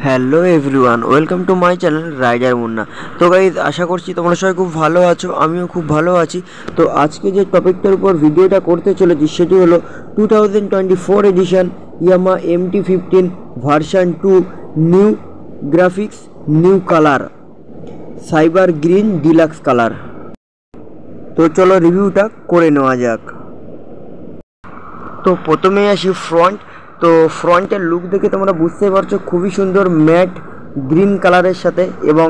Hello everyone, welcome to my channel rider Munna. তো guys, আশা করছি তোমরা সবাই খুব ভালো আছো, আমিও খুব ভালো আছি। তো আজকে যে টপিকটার উপর ভিডিওটা করতে চলেছি সেটি হলো 2024 edition Yamaha MT-15 version 2 new graphics, new colour, cyber green deluxe colour. তো চলো রিভিউটা করে নেওয়া যাক। তো প্রথমেই আসি ফ্রন্ট। তো ফ্রন্টের লুক দেখে তোমরা বুঝতে পারছো খুবই সুন্দর ম্যাট গ্রিন কালারের সাথে, এবং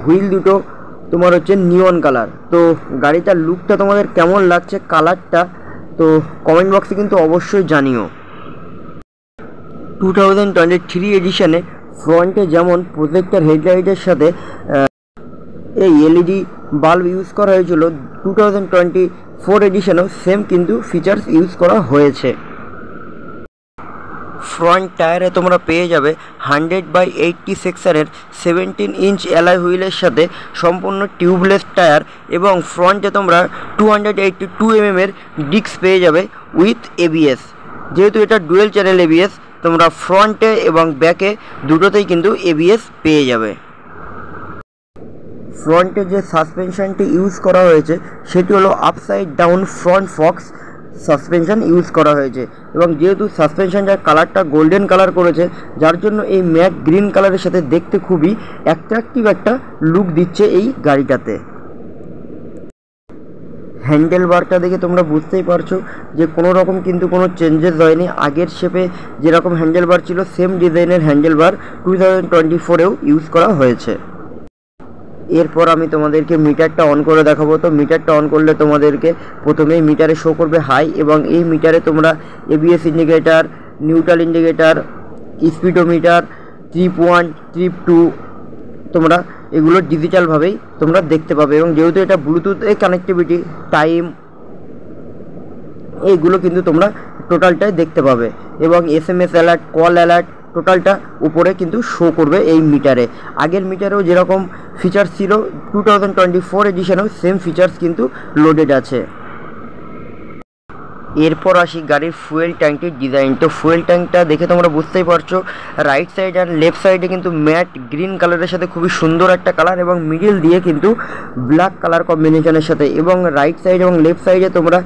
হুইল দুটো তোমার হচ্ছে নিয়ন কালার। তো গাড়িটার লুকটা তোমাদের কেমন লাগছে, কালারটা, তো কমেন্ট বক্সে কিন্তু অবশ্যই জানিও। 2023 এডিশনে ফ্রন্টে যেমন প্রজেক্টর হেডলাইটের সাথে এই এলইডি বাল্ব ইউজ করা হয়েছিল, 2024 এডিশনেও সেম কিন্তু ফিচার্স ইউজ করা হয়েছে। ফ্রন্ট টায়ারে তোমরা পেয়ে যাবে 100/80 সেকশনের 17 ইঞ্চ অ্যালয় হুইলের সাথে সম্পূর্ণ টিউবলেস টায়ার, এবং ফ্রন্টে তোমরা 282 mm এর ডিস্ক পেয়ে যাবে উইথ ABS। যেহেতু এটা ডুয়েল চ্যানেল ABS, তোমরা ফ্রন্টে এবং ব্যাকে দুটোতেই কিন্তু ABS পেয়ে যাবে। ফ্রন্টে যে সাসপেনশনটি ইউজ করা হয়েছে সেটি হলো upside down front Fox suspension use করা হয়েছে, এবং যেহেতু সাসপেনশনটার কালারটা গোল্ডেন কালার করেছে, যার জন্য এই ম্যাট গ্রিন কালারের সাথে দেখতে খুবই অ্যাট্রাকটিভ একটা লুক দিচ্ছে এই গাড়িটাতে। হ্যান্ডেল বারটা দেখে তোমরা বুঝতেই পারছো যে কোনো রকম কিন্তু কোনো চেঞ্জেস হয়নি। আগের শেপে যেরকম হ্যান্ডেল বার ছিল সেম ডিজাইনের হ্যান্ডেল বার 2024-এও ইউজ করা হয়েছে। এরপর আমি তোমাদেরকে মিটারটা অন করে দেখাবো। তো মিটারটা অন করলে তোমাদেরকে প্রথমেই মিটারে শো করবে হাই, এবং এই মিটারে তোমরা ABS indicator, neutral indicator, speedometer, trip 1, trip 2 তোমরা এগুলো ডিজিটালভাবেই তোমরা দেখতে পাবে, এবং যেহেতু এটা ব্লুটুথে কানেক্টিভিটি, টাইম, এইগুলো কিন্তু তোমরা টোটালটাই দেখতে পাবে, এবং SMS অ্যালার্ট, কল অ্যালার্ট টোটালটা উপরে কিন্তু শো করবে এই মিটারে। আগের মিটারেও যেরকম ফিচার্স ছিল 2024 এডিশনেও সেম ফিচার্স কিন্তু লোডেড আছে। এরপর আসি গাড়ির ফুয়েল ট্যাঙ্কটির ডিজাইন। তো ফুয়েল ট্যাঙ্কটা দেখে তোমরা বুঝতেই পারছো রাইট সাইড আর লেফট সাইডে কিন্তু ম্যাট গ্রিন কালারের সাথে খুবই সুন্দর একটা কালার, এবং মিডিল দিয়ে কিন্তু ব্ল্যাক কালার কম্বিনেশনের সাথে, এবং রাইট সাইড এবং লেফট সাইডে তোমরা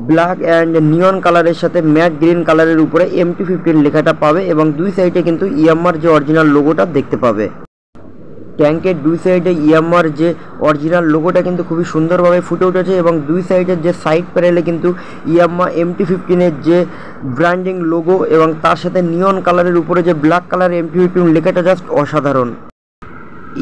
ব্ল্যাক অ্যান্ড নিয়ন কালারের সাথে ম্যাট গ্রিন কালারের উপরে MT-15 লেখাটা পাবে, এবং দুই সাইডে কিন্তু ইয়ামাহার যে অরিজিনাল লোগোটা দেখতে পাবে। ট্যাঙ্কের দুই সাইডে ইয়ামাহার যে অরিজিনাল লোগোটা কিন্তু খুবই সুন্দরভাবে ফুটে উঠেছে, এবং দুই সাইডের যে সাইড প্যানেলে কিন্তু ইয়ামাহা MT-15-এর যে ব্র্যান্ডিং লোগো, এবং তার সাথে নিয়ন কালারের উপরে যে ব্ল্যাক কালার MT-15 লেখাটা জাস্ট অসাধারণ।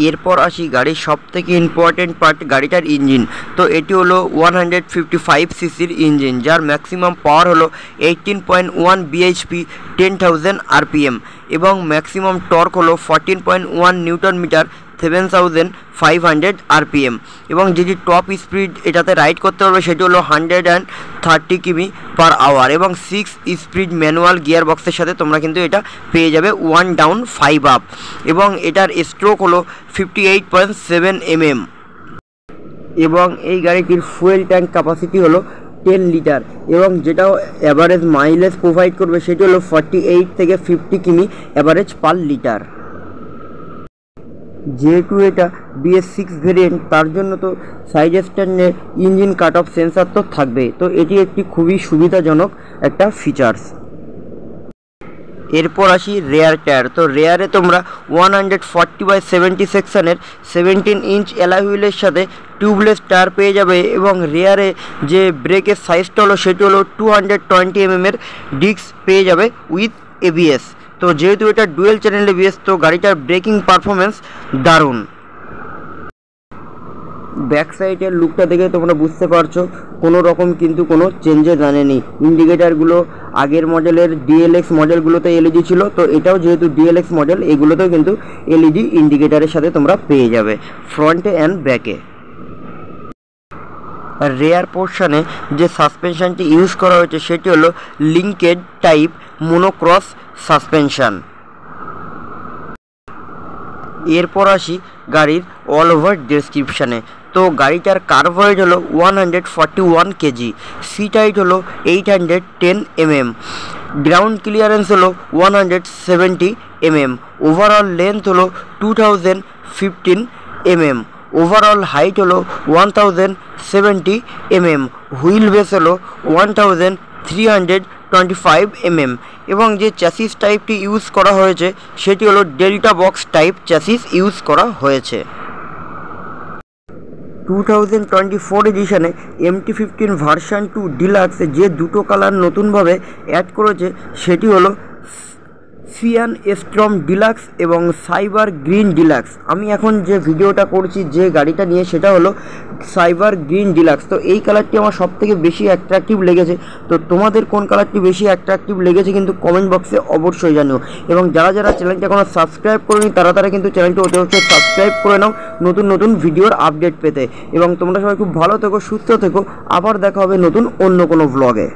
এরপর আসি গাড়ির সবথেকে ইম্পর্টেন্ট পার্ট, গাড়িটার ইঞ্জিন। তো এটি হলো 155 সিসির ইঞ্জিন, যার ম্যাক্সিমাম পাওয়ার হলো 18.1 bhp 10,000 RPM, এবং ম্যাক্সিমাম টর্ক হলো 14.1 নিউটন মিটার 7,500 RPM, এবং যেটি টপ স্পিড এটাতে রাইড করতে পারবে সেটি হলো 130 কিমি/আওয়ার, এবং 6 স্পিড ম্যানুয়াল গিয়ার বক্সের সাথে তোমরা কিন্তু এটা পেয়ে যাবে 1 ডাউন 5 আপ, এবং এটার স্ট্রোক হলো 58.7 mm, এবং এই গাড়িটির ফুয়েল ট্যাঙ্ক ক্যাপাসিটি হলো 10 লিটার, এবং যেটাও অ্যাভারেজ মাইলেজ প্রোভাইড করবে সেটি হলো 48 থেকে 50 কিমি অ্যাভারেজ পার লিটার। যেহেতু এটা BS6 ভেরিয়েন্ট, তার জন্য তো সাইড স্ট্যান্ডে ইঞ্জিন কাট অফ সেন্সার তো থাকবেই, তো এটি একটি খুবই সুবিধাজনক একটা ফিচার্স। এরপর আসি রেয়ার টায়ার। তো রেয়ারে তোমরা 140/70 সেকশনের 17 ইঞ্চ অ্যালয় হুইলের সাথে টিউবলেস টায়ার পেয়ে যাবে, এবং রেয়ারে যে ব্রেকের সাইজটা হলো সেটি হলো 220 mm এর ডিস্ক পেয়ে যাবে উইথ ABS। তো যেহেতু এটা ডুয়েল চ্যানেল ABS, তো গাড়িটার ব্রেকিং পারফরমেন্স দারুণ। ব্যাক সাইডের লুকটা দেখে তোমরা বুঝতে পারছো কোনো রকম কিন্তু কোনো চেঞ্জেস আনেনি। ইন্ডিকেটারগুলো আগের মডেলের DLX মডেলগুলোতে LED ছিল, তো এটাও যেহেতু DLX মডেল, এগুলোতেও কিন্তু LED ইন্ডিকেটারের সাথে তোমরা পেয়ে যাবে ফ্রন্টে অ্যান্ড ব্যাকে। রেয়ার পোর্শনে যে সাসপেনশনটি ইউজ করা হয়েছে সেটি হলো লিঙ্কেড টাইপ মোনোক্রস সাসপেনশন। এরপর আসি গাড়ির অল ওভার ডেসক্রিপশানে। তো গাড়িটার কার্ভ ওয়েট হলো 141 কেজি, সিট হাইট হলো 810 mm, গ্রাউন্ড ক্লিয়ারেন্স হলো 170 mm, ওভারঅল লেন্থ হলো 2015 mm, ওভারঅল হাইট হলো 1070 mm, হুইল বেস হলো 1325 mm এবং যে চ্যাসিস টাইপটি ইউজ করা হয়েছে সেটি হলো delta box type chassis use করা হয়েছে। 2024 এডিশনে MT-15 ভার্সন 2 ডিলাক্সে যে দুটো কালার নতুনভাবে অ্যাড করেছে সেটি হলো সিয়ান স্ট্রম ডিলাক্স এবং সাইবার গ্রিন ডিলাক্স। আমি এখন যে ভিডিওটা করছি যে গাড়িটা নিয়ে সেটা হলো সাইবার গ্রিন ডিলাক্স। তো এই কালারটি আমার সবথেকে বেশি অ্যাট্রাকটিভ লেগেছে। তো তোমাদের কোন কালারটি বেশি অ্যাট্রাকটিভ লেগেছে কিন্তু কমেন্ট বক্সে অবশ্যই জানিও। এবং যারা যারা চ্যানেলটি এখনও সাবস্ক্রাইব করেনি তারা কিন্তু চ্যানেলটি অবশ্যই সাবস্ক্রাইব করে নাও নতুন নতুন ভিডিওর আপডেট পেতে। এবং তোমরা সবাই খুব ভালো থেকো, সুস্থ থেকো, আবার দেখা হবে নতুন অন্য কোনো ব্লগে।